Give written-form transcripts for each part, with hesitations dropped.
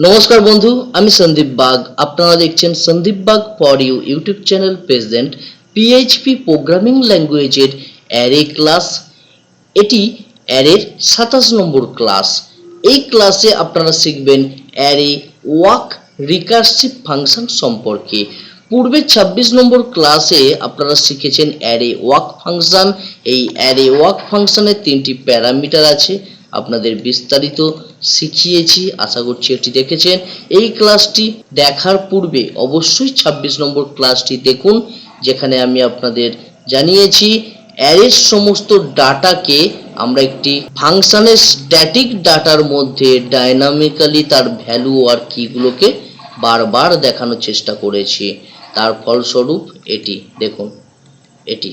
নমস্কার বন্ধু, আমি সন্দীপ বাগ। আপনারা দেখছেন Sandip Bag for you YouTube channel present PHP programming ল্যাঙ্গুয়েজের অ্যারে ক্লাস। এটি অ্যারের 27 নম্বর ক্লাস। এই ক্লাসে আপনারা শিখবেন অ্যারে ওয়াক রিকার্সিভ ফাংশন সম্পর্কে। পূর্বে 26 নম্বর ক্লাসে আপনারা শিখেছেন অ্যারে ওয়াক ফাংশন। এই অ্যারে ওয়াক ফাংশনের 3টি প্যারামিটার আছে, আপনাদের বিস্তারিত শিখিয়েছি, আশা করছি এটি দেখেছেন। এই ক্লাসটি দেখার পূর্বে অবশ্যই 26 নম্বর ক্লাসটি দেখুন, যেখানে আমি আপনাদের জানিয়েছি অ্যারের সমস্ত ডাটাকে আমরা একটি ফাংশনের স্ট্যাটিক ডাটার মধ্যে ডাইনামিক্যালি তার ভ্যালু আর কিগুলোকে বারবার দেখানোর চেষ্টা করেছি। তার ফলস্বরূপ এটি দেখুন, এটি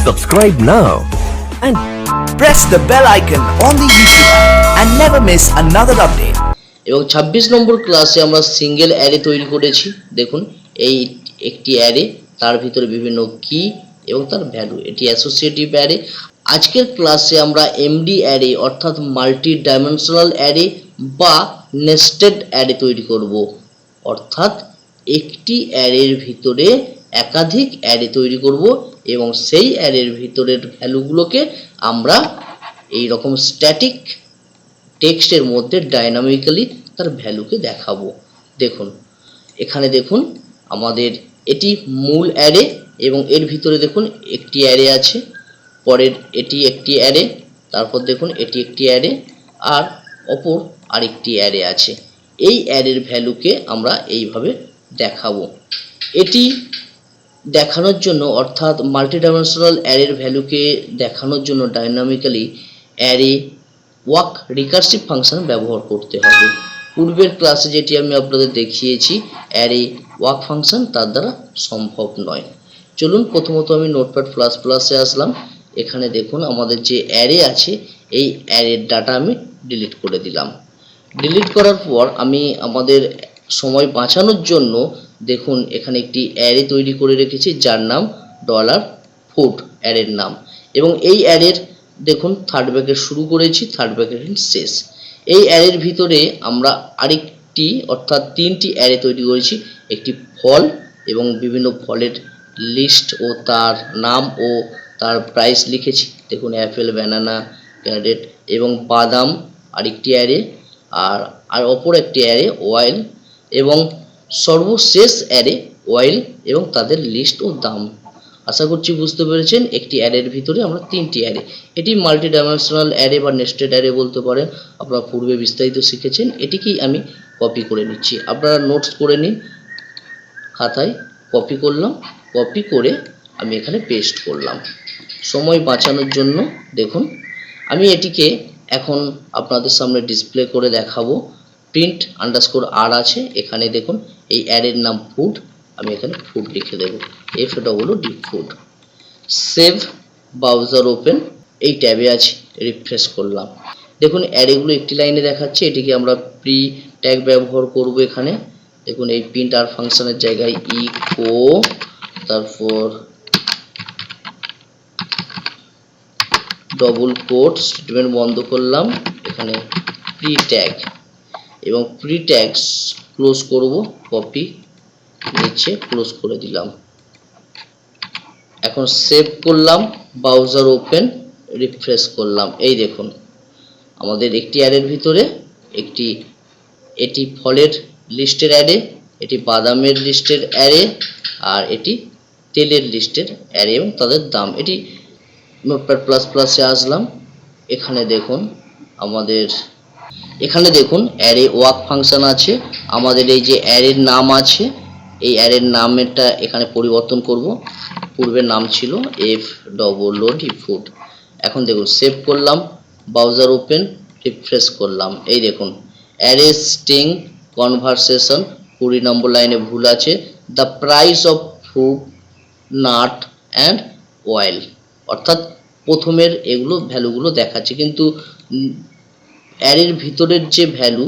Subscribe now and press the bell icon on the YouTube app and never miss another update. এবং 26 নম্বর ক্লাসে আমরা সিঙ্গেল অ্যারে তৈরি করেছি। দেখুন, এই একটি অ্যারে, তার ভিতরে বিভিন্ন কি এবং তার ভ্যালু, এটি অ্যাসোসিয়েটিভ অ্যারে। আজকের ক্লাসে আমরা এমডি অ্যারে অর্থাৎ মাল্টি ডাইমেনশনাল অ্যারে বা নেস্টেড অ্যারে তৈরি করব, অর্থাৎ একটি অ্যারের ভিতরে একাধিক অ্যারে তৈরি করব এবং সেই অ্যারের ভিতরের ভ্যালুগুলোকে আমরা এই রকম স্ট্যাটিক টেক্সটের মধ্যে ডাইনামিক্যালি তার ভ্যালুকে দেখাবো। দেখুন, এখানে দেখুন আমাদের এটি মূল অ্যারে এবং এর ভিতরে দেখুন একটি অ্যারে আছে, পরের এটি একটি অ্যারে, তারপর দেখুন এটি একটি অ্যারে আর অপর আরেকটি অ্যারে আছে। এই অ্যারের ভ্যালুকে আমরা এইভাবে দেখাবো। এটি দেখানোর জন্য, অর্থাৎ মাল্টি ডাইমেনশনাল অ্যারের ভ্যালুকে দেখানোর জন্য dynamically array walk recursive function ব্যবহার করতে হবে। পূর্বের ক্লাসে যেটি আমি আপনাদের দেখিয়েছি অ্যারে ওয়াক ফাংশন, তার দ্বারা সম্ভব নয়। চলুন প্রথমত আমি নোটপ্যাড প্লাস প্লাসে আসলাম। এখানে দেখুন আমাদের যে অ্যারে আছে, এই অ্যারের ডাটা আমি ডিলিট করে দিলাম। ডিলিট করার পর আমি আমাদের সময় বাঁচানোর জন্য দেখুন এখানে একটি অ্যারে তৈরি করে রেখেছি, যার নাম $ফুড অ্যারের নাম। এবং এই অ্যারের দেখুন থার্ড ব্র্যাকেট শুরু করেছি, থার্ড ব্র্যাকেট শেষ। এই অ্যারের ভিতরে আমরা আরেকটি অর্থাৎ 3টি অ্যারে তৈরি করেছি, একটি ফল এবং বিভিন্ন ফলের লিস্ট ও তার নাম ও তার প্রাইস লিখেছি। দেখুন অ্যাপেল, ব্যানানা, ক্যারেট এবং বাদাম আরেকটি অ্যারে, আর অপর একটি অ্যারে অয়েল, এবং সর্বশেষ অ্যারে অয়েল এবং তাদের লিস্ট ও দাম। আশা করছি বুঝতে পেরেছেন, একটি অ্যারের ভিতরে আমরা 3টি অ্যারে। এটি মাল্টি ডাইমেনশনাল অ্যারে বা নেস্টেড অ্যারে বলতে পারেন, আপনারা পূর্বে বিস্তারিত শিখেছেন। এটিকেই আমি কপি করে নিচ্ছি, আপনারা নোটস করে নিন, খাতায় কপি করলাম, কপি করে আমি এখানে পেস্ট করলাম সময় বাঁচানোর জন্য। দেখুন আমি এটিকে এখন আপনাদের সামনে ডিসপ্লে করে দেখাবো। প্রিন্ট আন্ডারস্কোর আর আছে এখানে, দেখুন এই অ্যারের নাম ফুড, আমি এখানে ফুড লিখে দেবো, FWD food. Save browser open, এই ট্যাবে আছি, রিফ্রেশ করলাম। দেখুন অ্যারেগুলো একটি লাইনে দেখাচ্ছে, এটিকে আমরা প্রি ট্যাগ ব্যবহার করব এখানে। দেখুন এই প্রিন্ট আর ফাংশনের জায়গায় ইকো, তারপর ডবল কোট স্টেটমেন্ট বন্ধ করলাম, এখানে প্রি ট্যাগ এবং প্রি ট্যাগস ক্লোজ করব, কপি নিচে ক্লোজ করে দিলাম। এখন সেভ করলাম, ব্রাউজার ওপেন, রিফ্রেশ করলাম। এই দেখুন আমাদের একটি অ্যারের ভিতরে এটি ফলের লিস্টের অ্যারে, এটি বাদামের লিস্টের অ্যারে, আর এটি তেলের লিস্টের অ্যারে এবং তাদের দাম। এটি নোটপ্যাড প্লাস প্লাসে আসলাম। এখানে দেখুন অ্যারে ওয়াক ফাংশন আছে। আমাদের এই যে অ্যারের নাম আছে, এই অ্যারের নামেরটা এখানে পরিবর্তন করব। পূর্বের নাম ছিল FWD ফুড। এখন দেখুন সেভ করলাম, ব্রাউজার ওপেন, রিফ্রেশ করলাম। এই দেখুন অ্যারে স্ট্রিং কনভারসেশন 20 নম্বর লাইনে ভুল আছে, the price of fruit, nut and oil, অর্থাৎ প্রথমের এগুলো ভ্যালুগুলো দেখাচ্ছে, কিন্তু অ্যারের ভিতরের যে ভ্যালু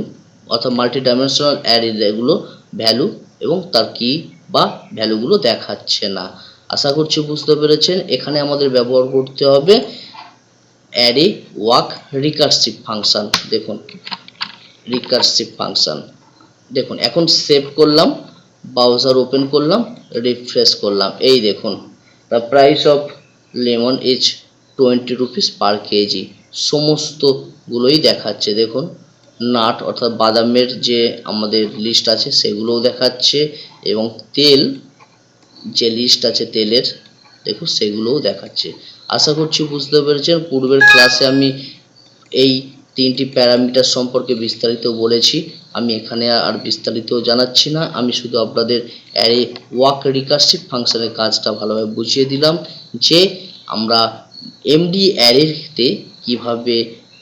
অর্থাৎ মাল্টি ডাইমেনশনাল অ্যারের এগুলো ভ্যালু এবং তার কি বা ভ্যালুগুলো দেখাচ্ছে না। আশা করছি বুঝতে পেরেছেন। এখানে আমাদের ব্যবহার করতে হবে অ্যারে ওয়াক রিকারসিভ ফাংশন। দেখুন রিকারসিভ ফাংশন, দেখুন এখন সেভ করলাম, ব্রাউজার ওপেন করলাম, রিফ্রেশ করলাম, এই দেখুন the price of lemon is 20 rupees per KG, সমস্তগুলোই দেখাচ্ছে। দেখুন নাট অর্থাৎ বাদামের যে আমাদের লিস্ট আছে সেগুলোও দেখাচ্ছে, এবং তেল যে লিস্ট আছে তেলের, দেখুন সেগুলোও দেখাচ্ছে। আশা করছি বুঝতে পেরেছেন। পূর্বের ক্লাসে আমি এই তিনটি প্যারামিটার সম্পর্কে বিস্তারিত বলেছি, আমি এখানে আর বিস্তারিত জানাচ্ছি না, আমি শুধু আপনাদের অ্যারে ওয়াক রিকারসিভ ফাংশনের কাজটা ভালোভাবে বুঝিয়ে দিলাম যে আমরা এমডি অ্যারেতে কিভাবে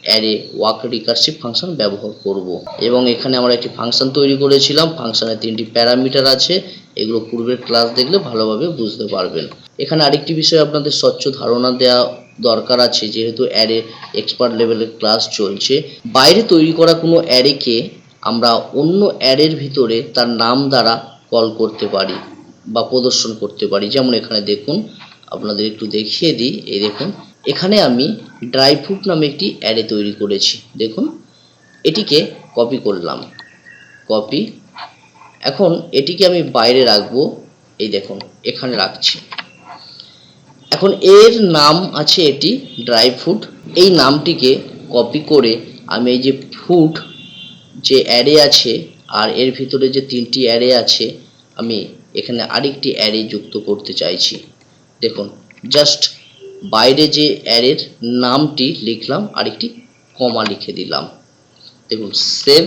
অ্যারে ওয়াক রিকারসিভ ফাংশন ব্যবহার করব। এবং এখানে আমরা একটি ফাংশন তৈরি করেছিলাম, ফাংশনের তিনটি প্যারামিটার আছে, এগুলো পূর্বের ক্লাস দেখলে ভালোভাবে বুঝতে পারবেন। এখানে আরেকটি বিষয় আপনাদের স্বচ্ছ ধারণা দেওয়া দরকার আছে, যেহেতু অ্যারে এক্সপার্ট লেভেলের ক্লাস চলছে। বাইরে তৈরি করা কোনো অ্যারেকে আমরা অন্য অ্যারের ভিতরে তার নাম দ্বারা কল করতে পারি বা প্রদর্শন করতে পারি। যেমন এখানে দেখুন, আপনাদের একটু দেখিয়ে দিই, এই দেখুন এখানে আমি ড্রাই ফ্রুট নামে একটি অ্যারে তৈরি করেছি। দেখুন এটিকে কপি করলাম, কপি, এখন এটিকে আমি বাইরে রাখবো, এই দেখুন এখানে রাখছি। এখন এর নাম আছে এটি ড্রাই ফ্রুট, এই নামটিকে কপি করে আমি এই যে ফ্রুট যে অ্যারে আছে আর এর ভিতরে যে তিনটি অ্যারে আছে, আমি এখানে আরেকটি অ্যারে যুক্ত করতে চাইছি। দেখুন জাস্ট বাইরে যে অ্যারের নামটি লিখলাম, আরেকটি কমা লিখে দিলাম। দেখুন সেভ,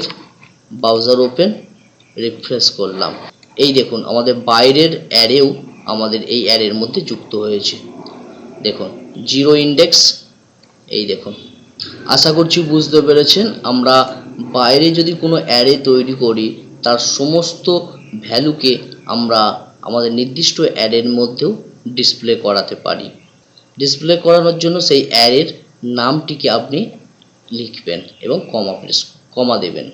ব্রাউজার ওপেন, রিফ্রেশ করলাম, এই দেখুন আমাদের বাইরের অ্যারেও আমাদের এই অ্যারের মধ্যে যুক্ত হয়েছে। দেখুন জিরো ইন্ডেক্স, এই দেখুন। আশা করছি বুঝতে পেরেছেন। আমরা বাইরে যদি কোনো অ্যারে তৈরি করি, তার সমস্ত ভ্যালুকে আমরা আমাদের নির্দিষ্ট অ্যারের মধ্যেও ডিসপ্লে করাতে পারি। ডিসপ্লে করানোর জন্য সেই অ্যারের নামটিকে আপনি লিখবেন এবং কমা দেবেন।